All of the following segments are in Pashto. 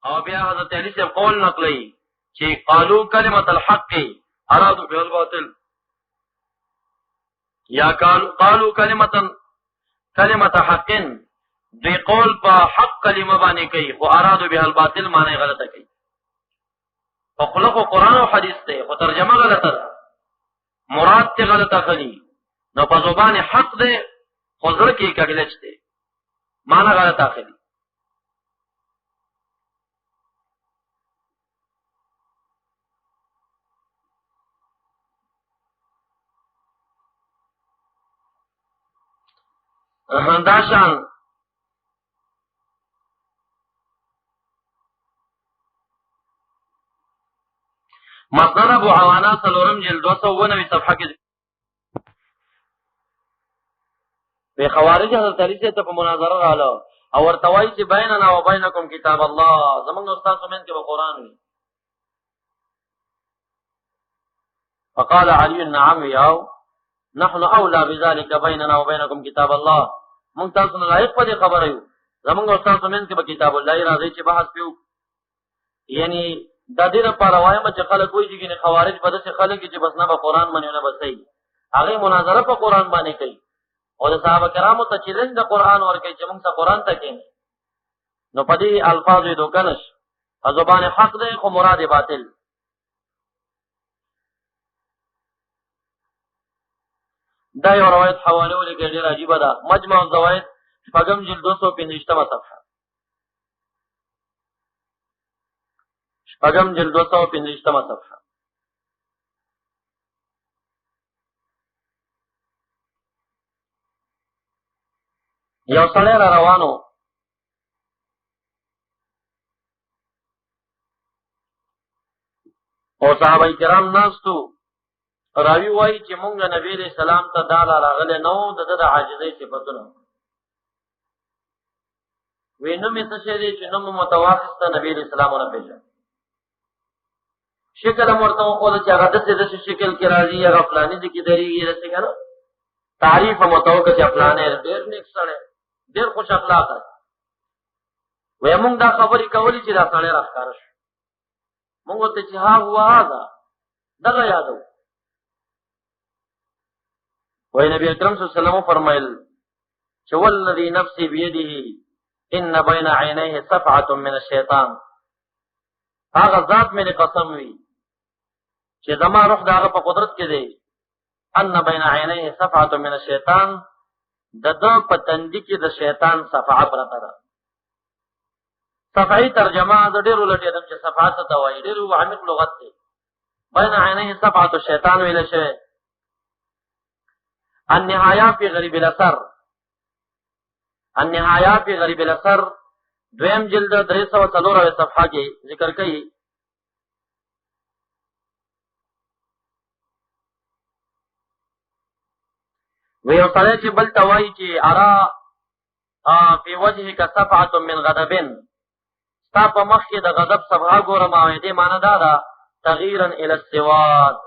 او بیا حضرت علی سے قول نقلی چې قالو کلمۃ الحق ارادوا بها الباطل، یا قالو کلمۃ حق، دوی قول په حق کلمه باندې کوي خو ارادوا بها الباطل معنی غلطه کوي. په خلق قرآن او حدیث ته خو ترجمه غلطه ده، مراد ته غلطه خلی، نو په زبان حق ده خو زړه کې کګلچ ده، معنی غلطه خلی. داشان مسند ابو عوانہ سلورم جلد 299 صفحه کې په خوارج حضرت علی سے ته مناظره رااله او ورتوای چې بیننا و بینکم کتاب الله، زمونږ استاد سمین کې به قران وي. فقال علي نعم یاو نحن اولى بذلك بيننا وبينكم كتاب الله، مونږ تاسو نه لایق په دې خبره یو، زمونږ استاد سمین کې به کتاب الله راځي چې بحث پیو. یعنی د دې لپاره وایم چې خلک وایي چې خوارج په داسې خلک چې بس نه به قران باندې نه بسي، هغه مناظره په قران باندې کوي او د صحابه کرامو ته چیلنج د قران ورکوي چې موږ ته قران ته کې نو په دې الفاظو دوکنش زبان حق ده خو مراد باطل. دا یو روایت حواله ولګي ډیر عجیب ده، مجمع الزوائد شپږم جلد 215 صفحه، شپږم جلد 215 صفحه. یو سړی را روانو او صحابه کرام ناستو، راوی وایي چې مونږ نبی علیہ السلام ته دا راغله نو د عاجزۍ صفاتونه وینم څه شي دي چې نو متواخص نبی علیہ السلام نه پیژن شکل مرته او چې هغه د شکل کې راځي هغه فلاني دي کې درېږي رسې کنه تعریف متوقع چې فلانه ډېر نیک سره ډېر خوش اخلاق دی. وای مونږ دا خبرې کولې چې دا سړی راښکاره شو، مونږ ته چې ها هوا دا دغه یادو. وای نبی اکرم صلی الله علیه وسلم فرمایل چې والذي نفسي بيده ان بين عينيه صفعه من الشيطان، هغه ذات مې قسم وی چې زما روح داغه په قدرت کې دی، ان بين عينيه صفعه من الشيطان، دغه په تندې کې د شیطان صفعه پرته ده. صفعی ترجمه د ډیرو لټې دم چې صفعه څه ته وایي، ډیرو عمیق لغت دی. بین عینه صفعه الشیطان ویل شوی. النهایه فی غریب الاثر، النهایه فی غریب الاثر دویم جلد 304 صفحه کې ذکر کړي. ویو سره چې بل توای چې ارا فی وجهک صفعه من غضب، ستا په مخ کې د غضب صفحه ګورم او دې معنی دا ده تغیرا الی السواد،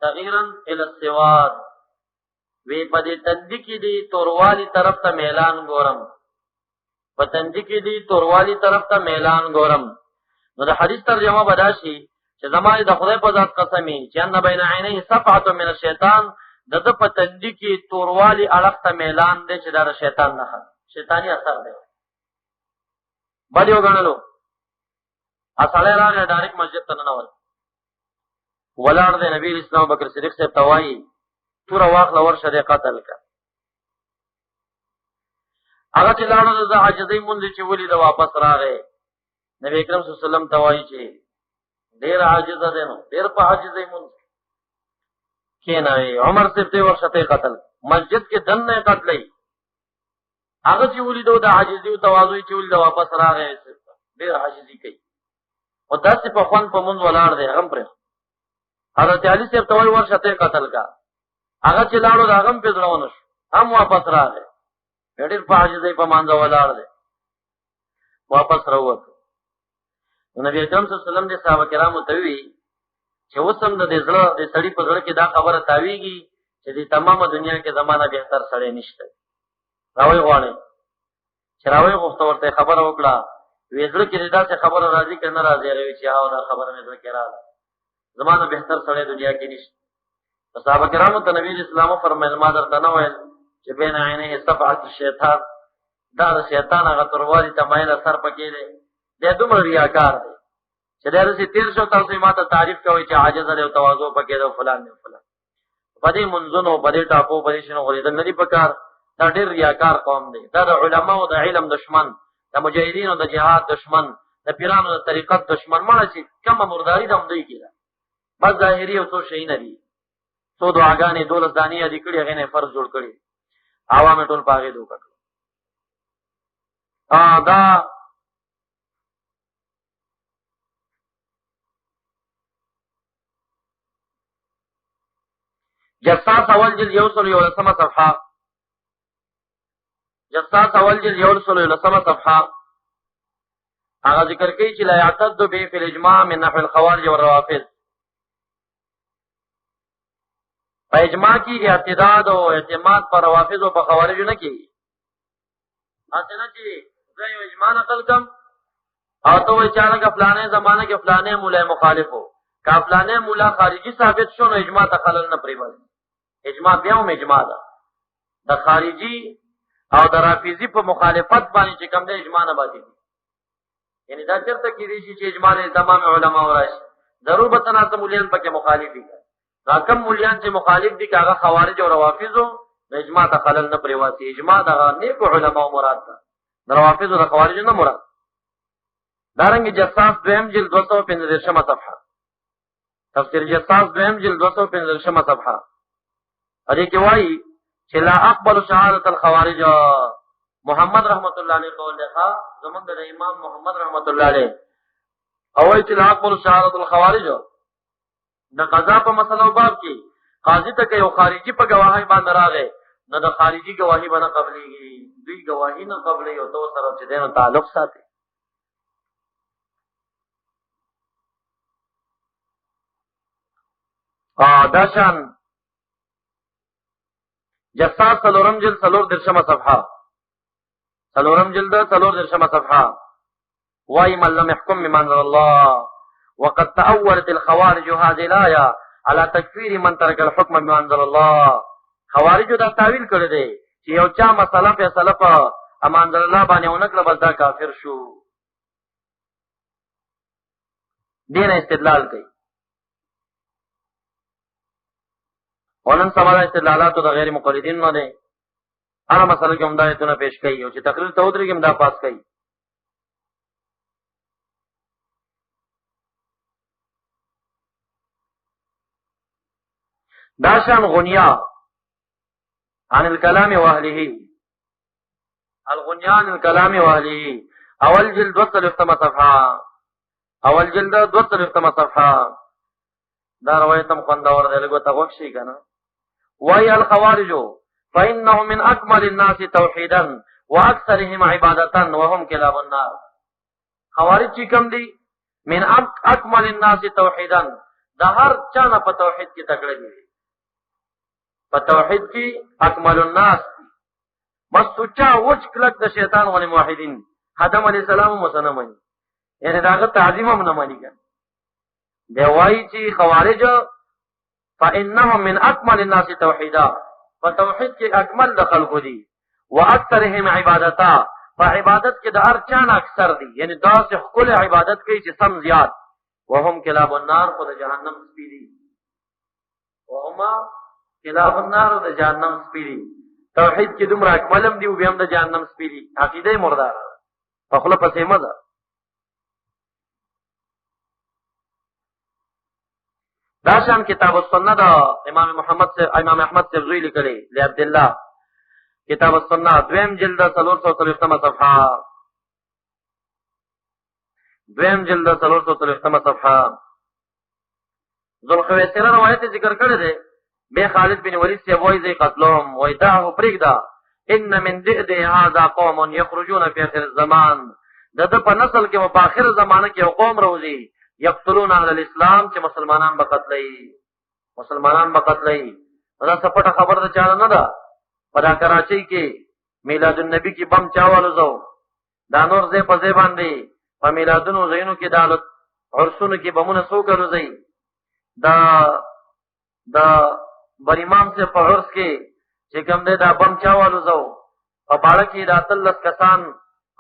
تغیرا الی السواد. وی په دې تندې کې دی توروالی طرف ته میلان ګورم، په تندې کې دی توروالی طرف ته میلان ګورم. نو د حدیث ترجمه بداشي چې زمانه د خدای په ذات قسمی چې ان بین عینه صفعه من الشیطان، د په تندې کې توروالی اړخ ته میلان دی چې دا شیطان نه شیطانی اثر دی. باندې وګڼلو اصله راغی ډایرکټ مسجد ته نه ول ولاړ دی نبی اسلام بکر صدیق سے توای تور واخل ورشه دی قتل کا. هغه چې لاړو د عاجزۍ مونږ چې ولې د واپس راغی نبی کریم صلی الله علیه وسلم توای چې ډیر عاجز دی، نو ډیر په عاجزۍ مونږ کینای عمر سے ته ورشته قتل مسجد کې دن نه قتلای. هغه چې ولې د عاجزۍ او تواضع چې ولې واپس راغی ډیر عاجزي کوي او داسې په خوان په مونږ ولاړ دی. هغه پر حضرت علی سے توای ورشته قتل کا، هغه چې لاړو دا هغه په ځړونه هم واپس راغی ډیر په عاجزۍ په مانځه ولاړ دی، واپس راووت. نبی اکرم صلی الله علیه وسلم د صحابه کرامو ته وی چې وسم د زړه د سړی په زړه کې دا خبره تاویږي چې د تمامه دنیا کې زمانہ بهتر سړی نشته. راوي غواړي چې راوي غوښته ورته خبره وکړه وی زړه کې داسې خبره راځي کنه راځي هغه چې دا خبره مې زړه کې راځي زمانه بهتر سره دنیا کې نشته. صحابه کرامو ته نبی اسلام فرمایل ما درته نه ویل چې بین عینه صفعه الشیطان دا د شیطان هغه تروالي تمایل اثر پکې دی د دومره ریاکار دی چې درسي تیر شو تاسو ما ته تعریف کوي چې عاجز دی او تواضع پکې دی فلان نه فلان پدې منځونو پدې ټاپو پدې شنو غریدل نه دی پکار دا ډېر ریاکار قوم دی دا د علماو د علم دشمن د مجاهدینو د جهاد دشمن د پیرانو د طریقت دشمن مړه چې کومه مرداري دم دی کیږي بس ظاهري او څه شي نه دي څو دعاګانې دولت دانیه دي کړي هغه نه فرض جوړ کړي عوام ټول پاګې دوکړه دا جساس اول جلد یوصل یولسمه صفحه جساس اول جلد یوصل یولسمه صفحه هغه ذکر کوي چې لا يعتد به فی الاجماع من نحو الخوارج والروافض په اجماع کې اعتداد او اعتماد پر روافض او په خوارج نه کوي اته چې زه یو اجماع نقل کم او ته وایي چې هغه فلانه زمانه کې فلانه مولا مخالفو کا فلانه مولا خارجي ثابت شو نو اجماع ته خلل نه پریبل اجماع بیا هم اجماع ده د خارجي او د رافضي په مخالفت باندې چې کوم د اجماع نه باندې یعنی دا چرته کې دي چې اجماع له تمام علما وراشي ضرور به تناسب مولیان پکې مخالفي دا کم مولیان چې مخالف دي کاغه خوارج او روافضو د اجماع ته خلل نه پریواسي اجماع د نیکو علما مراد ده د روافضو د خوارج نه مراد دارنګ جساس دویم جلد 215 صفحه تفسیر جساس دویم جلد 215 صفحه ادي کې وایي چې لا اقبل شهادت الخوارج محمد رحمت الله علیه قول ده زمونږ د امام محمد رحمت الله علیه او چې لا اقبل شهادت الخوارج د قضا په مسلو باب کې قاضي ته یو خارجي په گواهی باندې راغی نو د خارجي گواهی باندې قبليږي دوی گواهی نه قبلې او تو سره چې دینو تعلق ساتي داشان جساس سلورم جلد سلور درشمه صفحه سلورم جلد سلور درشمه صفحه وای من لم يحكم بما انزل الله وقد تأولت الخوارج هذه الآية على تكفير من ترك الحكم بما انزل الله خوارج دا تعویل کړی دی چې یو چا مسله فیصله په اما انزل الله باندې ونکړه بل دا کافر شو دین استدلال کوي ولن سماده استدلالات د غیر مقلدین نه دي هر مسله کې همدایتونه پیش کوي او چې تقریر ته ودرېږي هم دا پاس کوي داشان غنیا عن الكلام واهله الغنیا عن الكلام واهله اول جلد 2 صفحه اول جلد 2 صفحه دا روایتم خوندور دی لګو ته وښی کنه وای الخوارج فانهم من اكمل الناس توحيدا واكثرهم عباده وهم كلاب النار خوارج چې کوم دي من اكمل الناس توحيدا دا هر چا نه په توحید کې تکړه دي په توحید کې اکمل الناس بس سوچا وچ کلک د شیطان ونی موحدین آدم علی السلام مسلمان یعنی داغه تعظیم هم نه مانی کړ دی وای چې خوارج فانهم من اکمل الناس توحیدا فتوحید کې اکمل د خلقو دي واکثرهم عبادتا فعبادت کې د هر چا نه اکثر دي یعنی داسې خپل عبادت کوي چې سم زیات وهم کلاب النار خو د جهنم سپیری وهما کلاب النار د جهنم سپیری توحید کې دومره اکملم دی او بیا هم د جهنم سپیری عقیده مردار په خپل پسې مزه داشان کتاب السنه دا امام احمد سبزوی لیکلی لی عبدالله کتاب السنه دویم جلد 330 صفحه دویم جلد 330 صفحه ذوالخویسره روایت ذکر کړی دی بے خالد بن ولید سے وای زی قتلهم ویداه پرګدا ان من ذئد هذا قوم يخرجون في اخر الزمان دغه په نسل کې په اخر زمانه کې قوم روزي یقتلون علی الاسلام چې مسلمانان به قتلای دا سپټه خبر ده چا نه ده په کراچۍ کې میلاد النبی کې بم چاوالو زو دا نور زه په ځای باندې په میلادونو ځایونو کې د عرسونو کې بمونه څوک الوځي د بر امام سے په عرس کې چې کوم دی دا بم چا والوځو په باړه کې د 13 کسان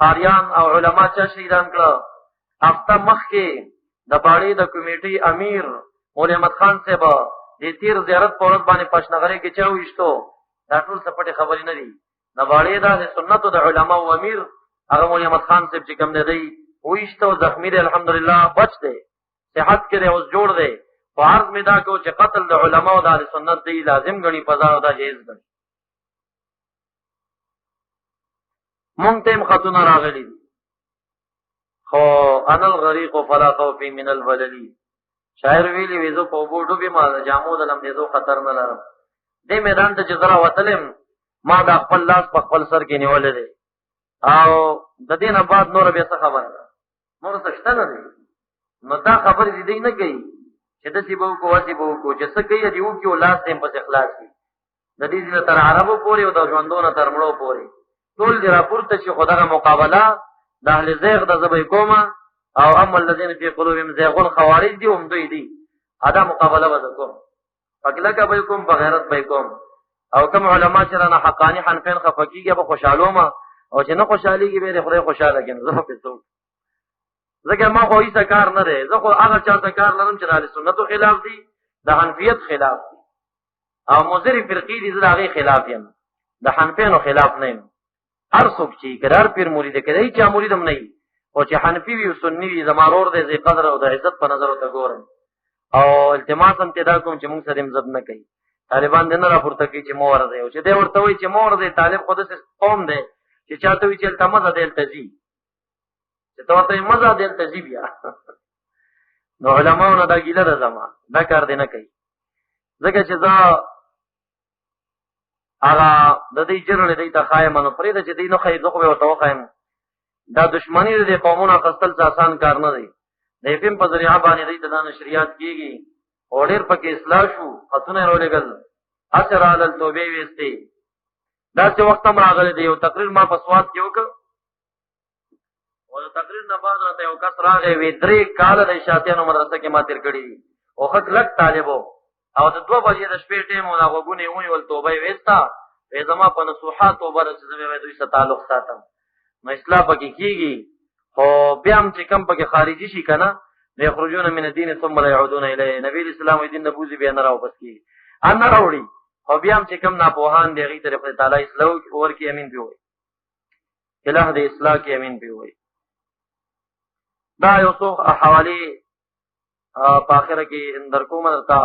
قاریان او علما چا شهیدان کړه هفته مخکې د باړې د کمیټې امیر مولوي احمد خان صاحب د تیر زیارت په ورځ باندې پښنغري کې چا ویشتو دا ټول سپټې خبرې نه دي د باړې د سنتو د علما او امیر هغه مولوي احمد خان صاحب چې کوم دی ویشتو زخمی دی الحمدلله بچ دی صحت کې دی اوس جوړ دی په عرض می دا کو چې قتل د علما او د سنت دی لازم غني پزا او دا جایز غني مونږ ته خطونه راغلي خو انا الغريق فلا خوفي من الوللی شاعر ویلی ویزو په بوډو به ما جامو دلم دې خطر نه لرم دې میدان ته چې زرا وتلم ما د خپل لاس په خپل سر کې نیولې دي او د دې نه بعد نور به څه خبره نور څه شته نه دي نو دا خبر دې نه کوي چې د سی بو کو واسی بو کو چې څه کوي دی او کې لاس دې په اخلاص دي د دې ځنه تر عربو پورې او د ژوندونو تر مړو پورې ټول دی راپورته چې خدای مقابله د اهل زیغ د زبې کومه او اما الذين في قلوبهم زيغ خوارج دي هم دوی دي ادا مقابله وکوم فکلکه به کوم بغیرت به کوم او کوم علما چې رانه حقانی حنفین خفقیږي به خوشاله ما او چې نه خوشاليږي به خدای خوشاله کړي زه په څو ځکه ما خو هیڅ کار نه دی زه خو هغه چاته کار لرم چې د سنتو خلاف دي د حنفیت خلاف دي او مزری فرقی دي زه هغه خلاف یم د حنفینو خلاف نه یم هر څوک چې قرار پیر مرید کړي چې مریدم نه وي او چې حنفي وي او سنی وي زمارور دې زی قدر او د عزت په نظر ته ګورم او التماس هم تدا کوم چې موږ سره مزد نه کوي طالبان دې نه راپورته کوي چې مو ورځي او چې دې ورته وي چې مو ورځي طالب خود څه قوم دی چې چاته وي چې التماس دې التزی چې ته مزه دې التزی بیا نو علماء نه دا ګیله ده زما دا کار دې نه کوي ځکه چې دا هغه د دې جرړې دې ته خایم نو پرې د چې دې نو خې زه خو به وتو خایم دا دشمنی دې قومونو خپل څه آسان کار نه دی د فهم په ذریعہ باندې دې ته نشریات کیږي او ډېر پکې اصلاح شو خطونه رولېګل اثر علی التوبه وستي دا چې وخت هم راغلی دی یو تقریر ما په سواد کې وکړ او تقریر نه بعد راته یو کس راغی وی 3 کال د شاتیانو مدرسه کې ما تیر کړی او خط لک طالبو او د 2 بجې د شپې ټیم او غوګونه ونی ول توبه وستا وې زما په نصوحات توبه چې زموږ دوی سره تعلق ساتم نو اصلاح پکې کیږي او بیا هم چې کم پکې خارجي شي کنه یخرجون من الدين ثم لا يعودون الیه نبی اسلام دین نبوزي بیا نه راو بس کی ان راوړي او بیا هم چې کم ناپوهان دی غي طرف تعالی اصلاح اور کی امین دی وي الہ دې اصلاح کی امین دی وي دا یو څو حوالی په اخره کې اندر کومه تا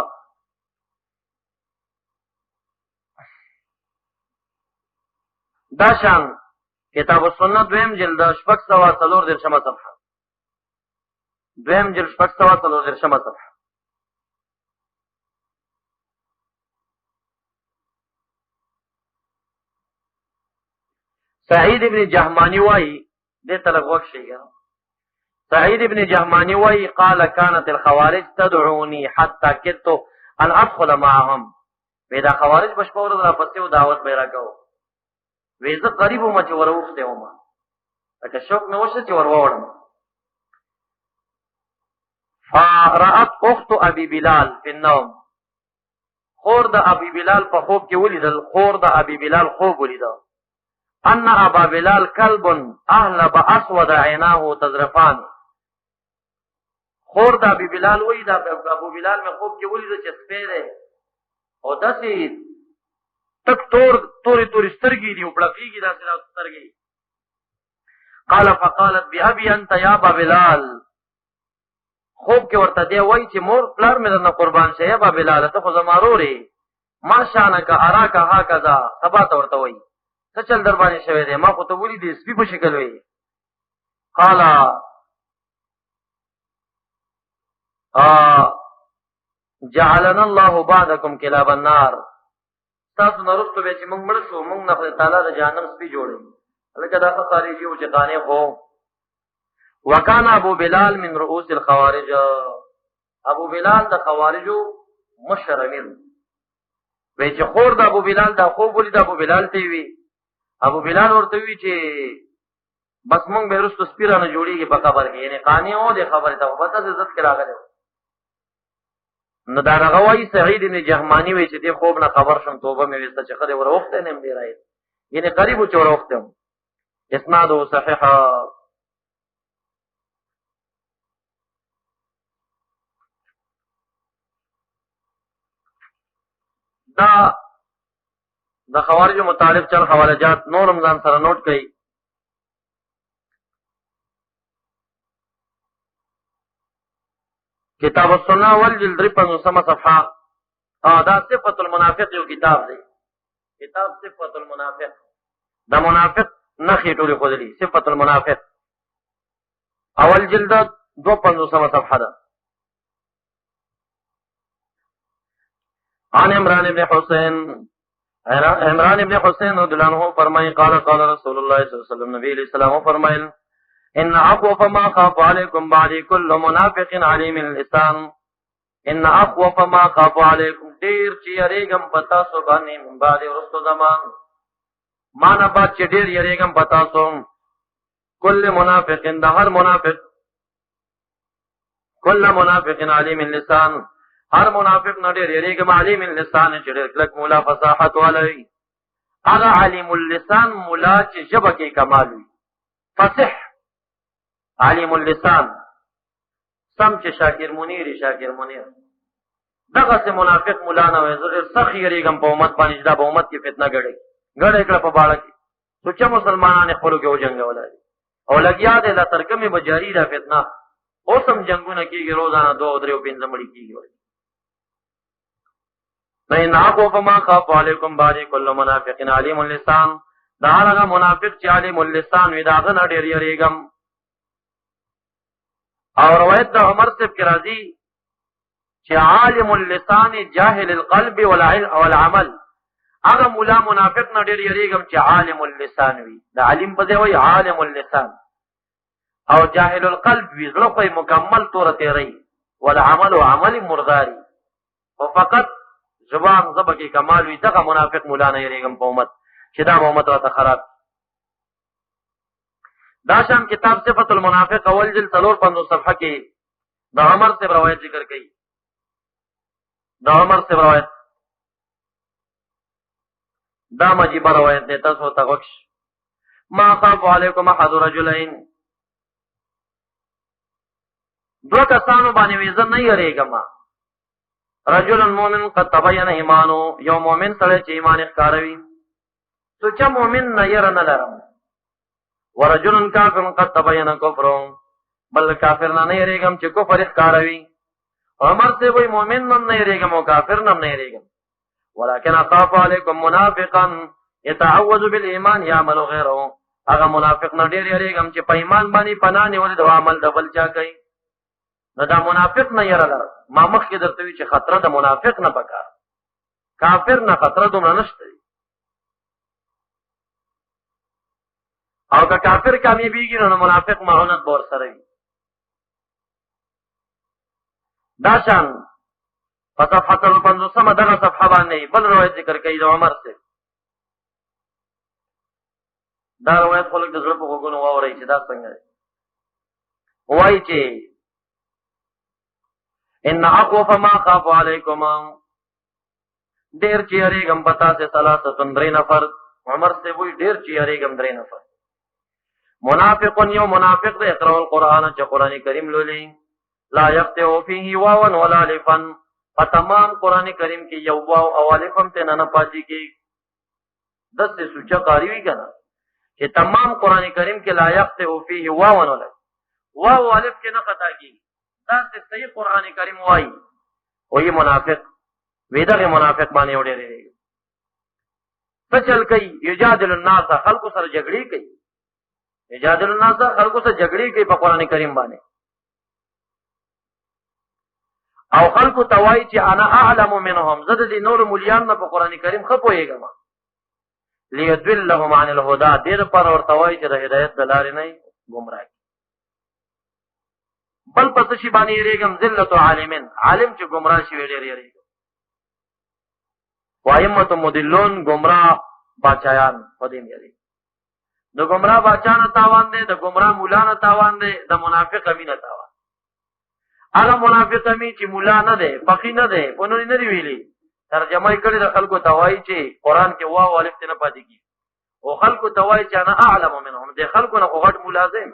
دا شان کتاب السنت دویم جلد شپږ سوه څلور دېرشمه صفحه دویم جلد شپږ سوه څلور دېرشمه صفحه سعید ابن جهمانی وای دې تلګ وخت شي سعید ابن جهمانی وای قال كانت الخوارج تدعوني حتى كدت ان ادخل معهم پیدا خوارج بشپور را پسې او دعوت به راکاو وېزه قریب ما چې وروخته ومه اګه شوق مې وشه چې ورواړم فرأت اخت ابي بلال في النوم خور د ابي بلال په خوب کې ولیدل خور د ابي بلال خوب ولیدل ان ابا بلال كلب اهلب اسود عيناه تذرفان خور د ابي بلال وې د ابو بلال مې خوب کې ولیدل چې سپېره او داسې تک توري سترګې دي او پړقېږي داسې سترګې قال فقالت بأبي انت يا ابا بلال خوب کې ورته دی وای چې مور پلار مې نه قربان شه یا ابا بلال ته خو زماروري ما شانک اراک هکذا سبا ته ورته وای څه چل در باندې شوی دی ما خو ته ولې دې سپي په شکل وای قال جعلنا الله بعدكم كلاب النار تاسو نرستو به چې موږ مړ شو موږ نه خدای تعالی د جهنم سپي جوړي لکه دا خارجي او چې قانې خو وکانا ابو بلال من رؤوس الخوارج ابو بلال د خوارجو مشر امیر وی چې خور د ابو بلال دا خوب ولید ابو بلال ته وی ابو بلال ورته وی چې بس مونږ به وروسته سپیره نه جوړېږي په قبر کې، یعنې قانع و دې خبرې ته بس عزت کې راغلی و. نو دا هغه وایي سعید بن جهماني وایي چې دې خوب نه خبر شم توبه مې ویسته چې ښه دی وروختی نه یم دې رایې، یعنې قریب و چې وروختی یم. اسناده صحیحه. دا د خوارجو متعلق چل حوالجات نورم ځان سره نوٹ کړئ. کتاب السنه والجلد 53 صفحه. دا صفت المنافق یو کتاب دی، کتاب صفت المنافق، دا منافق نخې ټولې ښودلي. صفت المنافق اول جلد 52 صفحه ده. عن عمران بن حسین، عمران ابن حسین رضی اللہ عنہ فرمائے قال قال رسول اللہ صلی اللہ علیہ وسلم، نبی علیہ السلام فرمائے ان اخوف ما خاف علیکم بعد کل منافق علیم اللسان، ان اخوف ما خاف علیکم دیر چی یریگم پتا سو بانی من بعد رستو زمان، مانا بات چی دیر یریگم پتا سو کل منافق دا ہر منافق، کل منافق علیم اللسان ہر منافق نہ ډېر یریږم علیم اللسان چې ډېر کلک مولا فصاحت والی. هغه علیم اللسان مولا چې ژبه کې کمال وي، فصح علیم اللسان، سم چې شاکر منیر شاکر منیر. دغسې منافق مولا نه وایي زه ډېر سخت یریږم په امت باندې چې دا په امت کې فتنه ګډه کړه په باړه کې، سوچه مسلمانان خپلو کې وجنګولی دي او لګیا دی لا تر کومې به جاري ده فتنه. اوس هم جنګونه کېږي، روزانه 2 او 3 او 5 مړي کېږي. فإن أخوف ما خاف عليكم بعد كل منافق عليم اللسان، دا هغه منافق چې علیم اللسان وي دا هغه نه ډېر یریږم. او روایت د عمر صاحب کې راځي چې عالم اللسان جاهل القلب والعمل، هغه مولا منافق نه ډېر یریږم چې عالم اللسان وي، دا علیم په ځای وایي عالم اللسان، او جاهل القلب وي زړه خو یې مکمل توره تېروي، والعمل و عمل مرداري، او فقط زبان زبا کې کمال وي. دغه منافق مولا نه یریږم په امت چې دا امت راته خراب. دا شان کتاب صفت المنافق اول جلد 53 صفحه کې د عمر سے روایت ذکر کړي. د عمر سے روایت دا مجيبه روایت ده، تاسو ته وښ ما خاف علیکم احد رجلین، دو کسانو باندې ویزه نه یریږم. رجل مومن قد تبین ایمانو، یو مومن سره چې ایمان ښکاروي، سوچا مومن نه یره نه لرم. ورجل کافر قد تبین کفرو، بل کافر نه یریږم چې کفر ښکاروي. عمر سے وای مومن نه یریږم او کافر نه یریږم. ولکن اخاف علیکم منافقا یتعوذ بالایمان یعمل غیره، هغه منافق نه ډیر یریږم چې په ایمان باندې پناه نیولې د عمل د بل چا کوي. نو دا منافق نه یره لره. ما مخکې درته وي چې خطره د منافق نه پکار، کافر نه خطره دومره نشته. او که کافر کامیابیږي نو منافق معاونت به ورسره وي. دا شان په صفحه 50 دغه صفحه باندې بل روایت ذکر کوي د عمر سے. دا روایت خلک د زړه په غوږونو واورئ چې دا څنګه دی. وایي چې ان اخوف ما خاف علیکم ډیر چې یریږم پتا سے ثلاثه 3 نفر. عمر سے وایي ډیر چې یریږم 3 نفر. منافق یو منافق دی اقرأ القرآن چې قرآن کریم لولي، لا یقطع فیه واوا ولا الفا، په تمام قرآن کریم کې یو واو او الف هم ته نه پاتې کېږي. دسې سوچه قاری وي که نه چې تمام قرآن کریم کې لا یقطع فیه واوا ولا واو الف کې نه خطا کېږي. داسې صحیح قرآن کریم وایي وایي منافق وی دغه منافق باندې یو ډېر یریږي. څه چل کوي؟ یجادل الناس، خلکو سره جګړې کوي. یجادل الناس خلکو سره جګړې کوي په قرآن کریم باندې، او خلکو ته وایي چې انا اعلم منهم، زه د دې نورو مولیان نه په قرآن کریم ښه پوهېږم. لیضلهم عن الهدى، دې دپاره ورته وایي چې د هدایت د لارې نه ګمراه. بل په څه شي باندې یریږم؟ ذلت عالمین، عالم چې ګمراه شي ډېر یریږم. وایمة مدلون، ګمراه باچایان په دې یریږم. د ګمراه باچا نه تاوان دی، د ګمراه مولا نه تاوان دی، د منافق امي نه تاوان. هغه منافق امي چې مولا نه دی، فقيه نه دی، په نور نه دی ویلي، ترجمه یې کړې د خلکو ته وایي چې قرآن کې واو الف نه پاتې کېږي، او خلکو ته وایي چې انا اعلم منهم، د خلکو نه خو غټ مولا یم،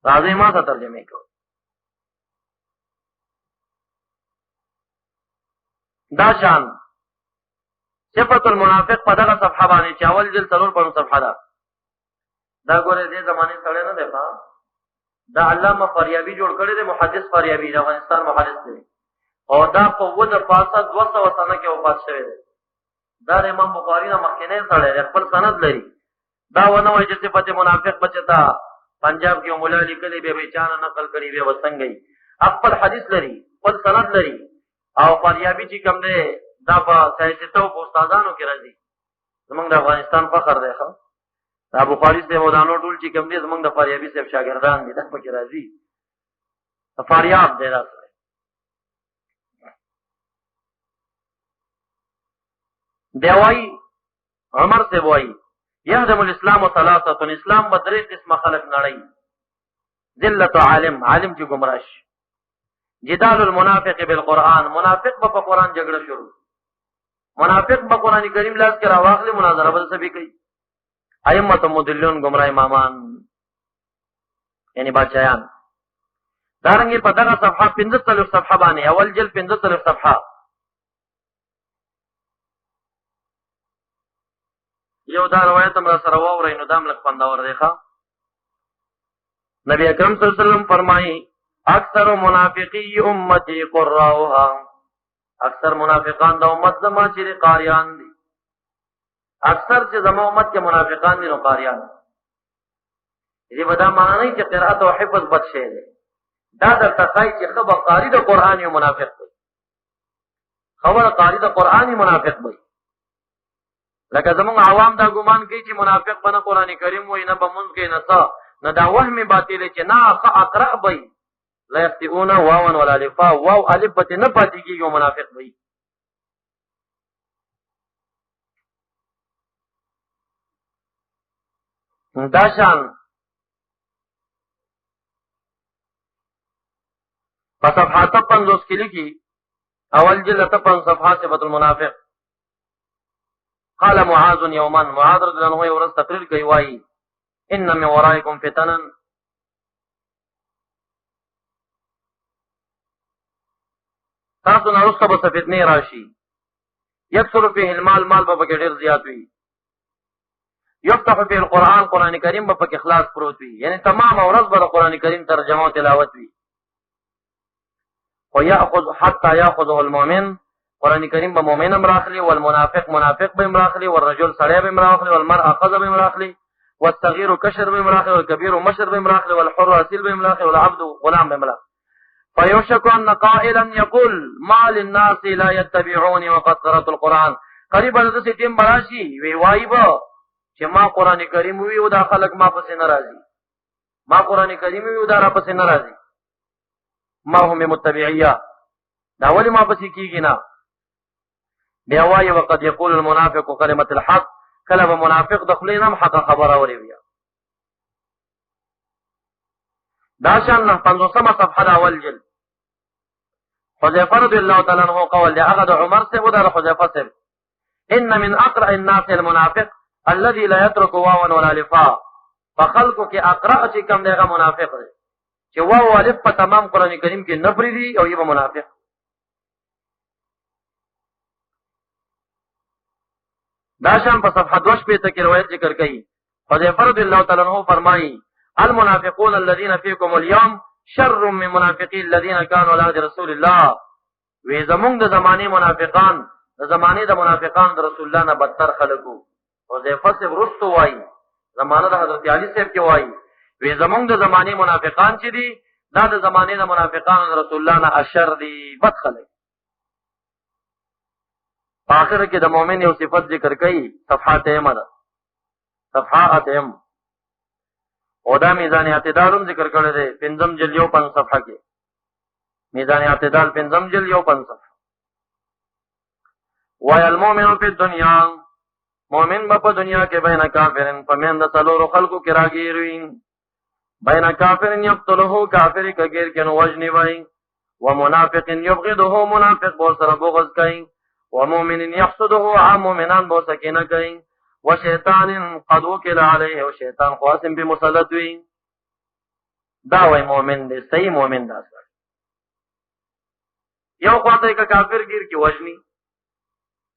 راځئ ما ته ترجمه کوو. دا شان صفت المنافق په دغه صفحه باندې چې اول جلد 4 صفحه ده. دا ګوره دې زمانه سره نه ده، دا علامه فاریابی جوړ کړی دی، محدث فاریابی د افغانستان محدث دی، او دا په ونه پاسه 200 سنه کې وفات شوی دی. دا د امام بخاری نه مخکینی سره دی، خپل سند لري. دا ونه وایي چې صفت منافق بچتا پنجاب کې مولا لیکلي به بیچانه نقل کړي به وسنګي، خپل حدیث لري، خپل سند لري. او فاریابی چې کوم دی دا په سیاستو په استادانو کې راځي، زمونږ د افغانستان فخر دی. ښه دا بخاری صاحب او دانو ټول چې کوم دی زمونږ د فاریابی صاحب شاګردان دي، دا پکې راځي. فاریاب دی راځي. دیوای عمر سے وای یهدم الاسلام ثلاثه، اسلام بدري قسم خلق نړۍ، ذلت عالم، عالم چې گمراش، جدال المنافق بالقران، منافق په قران جګړه شروع، منافق په قران کریم لاس کې راواخلي مناظره بل څه به کوي. ائمه مدلون گمراه امامان یعنی بادشاہان. دارنګه په دغه صفحه 15 صفحه باندې اول جلد 15 صفحه یو دا روایت امر سره واورئ نو دام لک پنداور دی. ښا نبی اکرم صلی الله علیه وسلم فرمایي اکثر منافقی امتی قراؤها، اکثر منافقان د امت زما چې قاریان دي، اکثر چې زما امت کې منافقان دي نو قاریان دي. په دا معنی نه چې قرأت او حفظ بد شي دي، دا درته ښایي چې خبر قاری د قرآن یو منافق دی، خبر قاری د قرآن یو منافق دی. لکه زمونږ عوام دا ګمان کوي چې منافق به نه قرآن کریم وایي نه به مونځ کوي نه څه، نه دا وهم باطل چې نه اقرأ به لا یخطئون واوا ولا الفا، واو الف به نه پاتې کېږي منافق وایي. دا شان په صفحه 55 کې لیکي اول جلد 55 صفحه صفت المنافق. قال معاذ يوما، معاذ رضی الله عنه یو ورځ تقریر کوي وایي ان من ورائکم فتنا، تاسو نه وروسته به فتنې راشي، یکثر فيه المال، مال به پکې ډېر زیات وي، یفتح فيه القرآن، قرآن کریم به پکې خلاص پروت وي، یعنی تمام ورځ به د قرآن کریم ترجمه او تلاوت وي. ويأخذ حتى يأخذه المؤمن، قرآن کریم به مؤمن امراخلی، والمنافق منافق به امراخلی، والرجل سړی به امراخلی، والمرأة قضا به امراخلی، والصغير كشر به امراخلی، والكبير مشر به امراخلی، والحر اسيل به امراخلی، والعبد غلام به امراخلی. فيوشك أن قائلا يقول ما للناس لا يتبعوني وقد قرأت القرآن، قریبا د دې ټیم براشي وی وایبه چې ما قرآن کریم وی او دا خلق ما پسې ناراضي، ما قرآن کریم وی او دا را پسې ناراضي، ما هم متبعيا، دا ولی ما پسې کیږي نه. بیا وایي وقد يقول المنافق كلمة الحق، کله به منافق د خولې نه حق خبره اوري. بیا دا شان 50 صفحه د اول جلد حذیفه رضی الله تعالی عنہ قول هغه د عمر سے ودار حذیفه سے ان من اقرأ الناس المنافق الذي لا يترك واوا ولا الفا، فخلق کې اقرأ چې کوم دغه منافق دی چې واو او الف په تمام قران کریم کې نه پریدي او یې منافق. دا شان په صفحه 2 کې روایت ذکر کړي حذیفه رضی الله تعالی عنہ فرمایي المنافقون الذين فيكم اليوم شر من منافقي الذين كانوا على عهد رسول الله، وی زمونږ د زمانه منافقان د زمانه د منافقان د رسول الله نه بدتر خلقو. حذیفه سے ورستو وایي زمانه د حضرت علی صاحب کې وایي وی زمونږ د زمانه منافقان چې دي دا د زمانه د منافقان د رسول الله نه اشر دي، بد خلق. په اخر کې د مؤمن یو صفت ذکر کړي صفحه تیمه ده، صفحه تیم او دا میزان اعتدال ذکر کړی دی 5 جلد 1 صفحه کې، میزان اعتدال 5 جلد 1 صفحه. وای المؤمن فی الدنیا، مومن با په دنیا کې بین کافرن پمن د څلورو خلقو کې راګیروي بین کافرن یقتله کافر کګیر کې نو وجنی وای و منافق یبغضه منافق بو سره بغض کوي و مؤمن یحسده عام مؤمنان بو سکینه کوي و شیطان قد وکل علیه و شیطان قاسم بمسلط وی دا وای مؤمن دی صحیح مؤمن دا سره یو خواته کا کافر گیر کی وجنی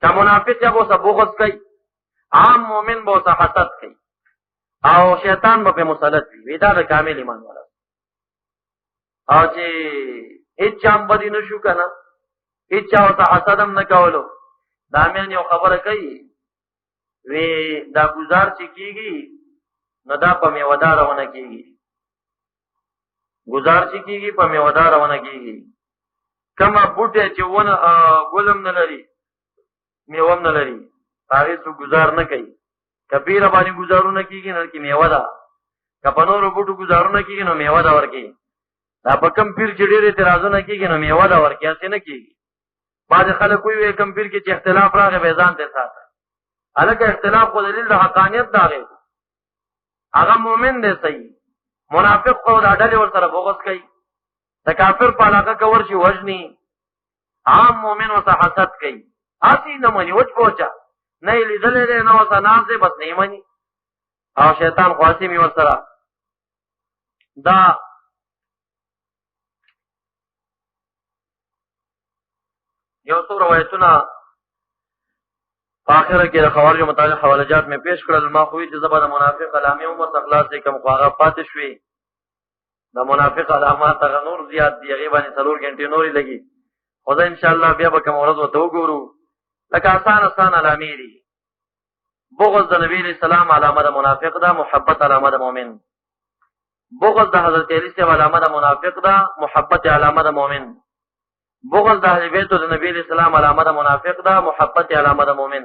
تا منافق یا بو سره بغض کوي عام مؤمن بو سره حسد کوي او شیطان به مسلط وي دا د کامل ایمان والا او چې اچام بدی نشو کنه اچا او حسدم نه کولو دا مې یو خبره کوي وی دا گزار چې کیږي نو دا په میوادارونه کیږي گزار چې کیږي په میوادارونه کیږي کما بوټه چې ونه ګلم نه لري میوم نه لري هغه څو گزار نه کوي کبیر باندې گزارونه کیږي نو کې میوه ده کپنورو بوټو گزارونه کیږي نو میوه ده ورکی دا په کم پیر چې ډېر اعتراضونه کیږي نو میوه ده ورکی څه نه کیږي بعض خلک کوئی کم پیر کې چې اختلاف راغی به ځان ته ساته الکه اختلاف خو دلیل د حقانیت دا غي هغه مؤمن دی صحیح منافق خو د اډلې ور سره بغض کوي د کافر په علاقه کې ورشي وجني عام مؤمن او حسد کوي اسی نه مني وچ پوچا نه لیدلې نه او سناز دې بس نه مني او شیطان خاصي می ور سره دا یو څو روایتونه اخر کې د خوارج متعلق حوالجات میں پیش کړل ما خوې چې زبر منافق علامه عمر اخلاص کم خواغه پاتې شوي د منافق علامات غنور زیات دی غیبا نه 3 غنټې نوري لګي خو ان شاء الله بیا به کوم ورځ وته وګورو لکه آسان علامې دي بغض د نبی اسلام علامه د منافق ده محبت علامه د مؤمن بغض د حضرت علی سے علامه د منافق ده محبت علامه د مؤمن بغض د اهل بیت د نبی اسلام علامه د منافق ده محبت علامه د مؤمن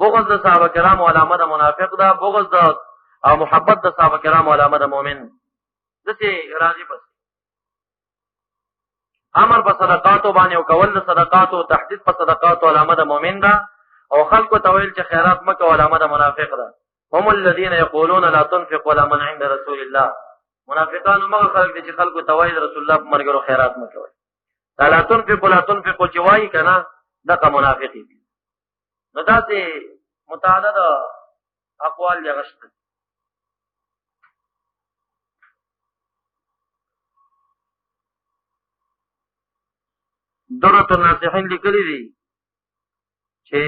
بغض د صحابه کرام علامه د منافق ده بغض د او محبت د صحابه کرام علامه د مؤمن دته راضی بس امر په صدقاتو باندې او کول د صدقاتو تحديد په صدقاتو علامه د مؤمن ده او خلکو تویل چې خیرات مکه علامه د منافق ده هم الذين يقولون لا تنفقوا على من عند رسول الله منافقان مغه خلک دي چې خلکو تویل رسول الله په مرګرو خیرات مکه لا تنفقوا جوای کنا دغه منافقی نو داسې متعدد اقوال لغشت درۃ الناصحین لیکلی دي چې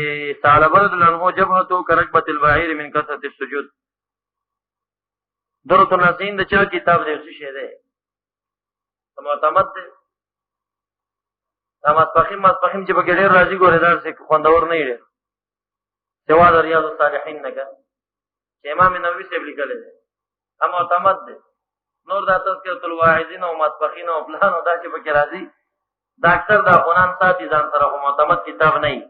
طالبان له جبهته کرکبت البعیر من کثرت السجود درۃ الناصحین د چا کتاب دی څه شه ده معتمد ده ماسپخیم چې په ډېر راځي ګورېدار سي خوندور نه یې سوا د ریاض الصالحین نه چې امام نووي صاحب لیکل دي هم معتمد دي نور د تذکرۃ الواعظین او ماسپخین او پلان او دا چې په راځي دا اکثر د افغان ساتي ځان سره معتمد کتاب نه وي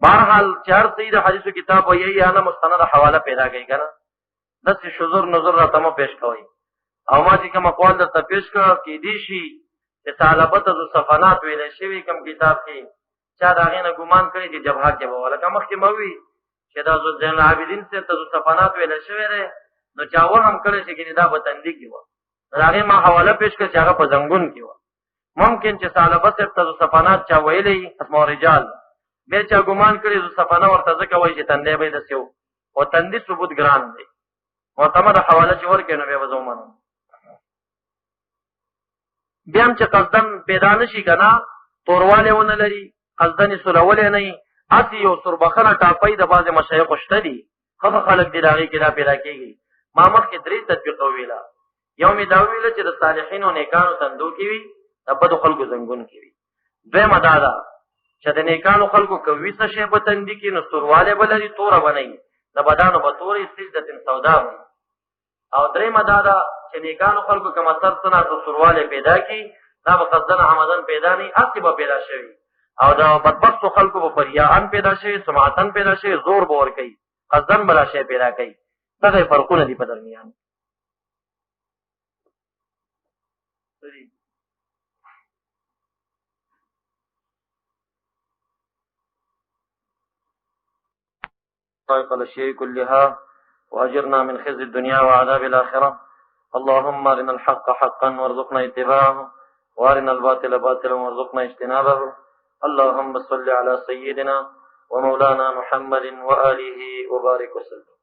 بهرحال چار سید حدیث کتاب وایي یا نه مستند حواله پیدا کوي کنه دغه شذور نظر را تمو پیش کوي او ما چې کوم اقوال د پیش کړه کې دي شي چې طالبات د صفانات ویل شوی کوم کتاب کې چا دا غینه ګمان کړی چې جبهه کې به ولا کوم کې موي چې دا زین العابدین سے ته صفانات ویل شوی دی نو چا و هم کړی چې دا بتندې کې و راغی ما حواله پیش کړ چې هغه په زنګون کې و ممکن چې طالبات ته صفانات چا ویلې اسماء رجال به چا ګمان کړی چې صفانه ورته ځکه وایي چې تندې به دسیو او تندې ثبوت ګران دی معتمد حواله چې ورکې نو به وزومنه بیا چې قصدن پیدا نشي کنه تورواله ونه لري قصدن سولول نه اسی یو سربخنه ټاپي د بازه مشایخ شته دي خو خلک دی راغي کې دا پیدا کیږي ما مخکې درې تطبیق ویلا یوم دا ویل چې د صالحین او نیکانو تندو کی وي د بد خلکو زنګون کی وي دوی مدادا چې د نیکانو خلکو کوي څه شی په تندې کې نو سرواله بلري توره بنئ د بدانو په تورې سجده سودا او درې مدادا چې نیکانو خلکو کوم اثر سنا ته سرواله پیدا کی دا به قصدن حمدن پیدا نه اسی به پیدا شوی او دا بدبخت خلکو په پریان پیدا شوی سماعتن پیدا شوی زور بور کوي قصدن بلا شی پیدا کوي دغه فرقونه دي په درمیان الأشياء كلها وأجرنا من خزي الدنيا وعذاب الآخرة. اللهم أرنا الحق حقا وارزقنا اتباعه وأرنا الباطل باطلا وارزقنا اجتنابه. اللهم صل على سيدنا ومولانا محمد وآله وبارك وسلم.